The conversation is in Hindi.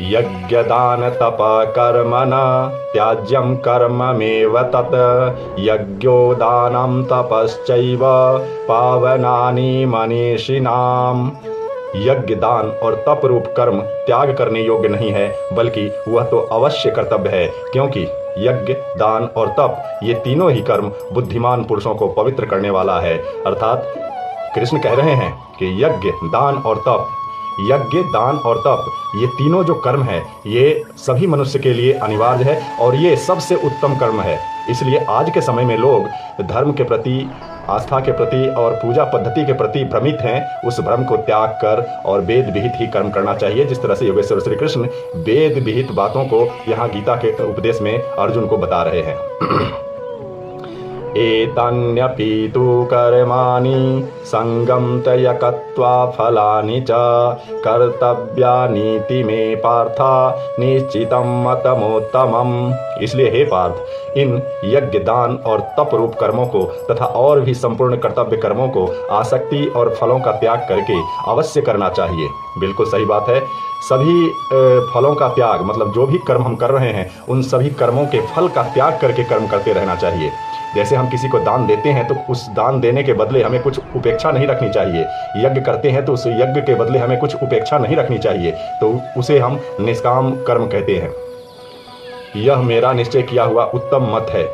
यज्ञदान तप कर्म न त्याज्यम कर्ममेव तत् यज्ञो दानं तपश्चैव पावनानि मनीषिणाम। यज्ञ दान और तप रूप कर्म त्याग करने योग्य नहीं है, बल्कि वह तो अवश्य कर्तव्य है, क्योंकि यज्ञ दान और तप ये तीनों ही कर्म बुद्धिमान पुरुषों को पवित्र करने वाला है। अर्थात कृष्ण कह रहे हैं कि यज्ञ दान और तप ये तीनों जो कर्म है ये सभी मनुष्य के लिए अनिवार्य है और ये सबसे उत्तम कर्म है। इसलिए आज के समय में लोग धर्म के प्रति, आस्था के प्रति और पूजा पद्धति के प्रति भ्रमित हैं। उस भ्रम को त्याग कर और वेद विहित ही कर्म करना चाहिए, जिस तरह से योगेश्वर श्री कृष्ण वेद विहित बातों को यहाँ गीता के उपदेश में अर्जुन को बता रहे हैं। एतान्यपि तु कर्माणि संगम त्यक्त्वा फलानि च कर्तव्यानीति मे पार्थ निश्चितं मतमोत्तमम्। इसलिए हे पार्थ, इन यज्ञ दान और तप रूप कर्मों को तथा और भी संपूर्ण कर्तव्य कर्मों को आसक्ति और फलों का त्याग करके अवश्य करना चाहिए। बिल्कुल सही बात है। सभी फलों का त्याग, मतलब जो भी कर्म हम कर रहे हैं उन सभी कर्मों के फल का त्याग करके कर्म करते रहना चाहिए। जैसे हम किसी को दान देते हैं तो उस दान देने के बदले हमें कुछ उपेक्षा नहीं रखनी चाहिए। यज्ञ करते हैं तो उस यज्ञ के बदले हमें कुछ उपेक्षा नहीं रखनी चाहिए, तो उसे हम निष्काम कर्म कहते हैं। यह मेरा निश्चय किया हुआ उत्तम मत है।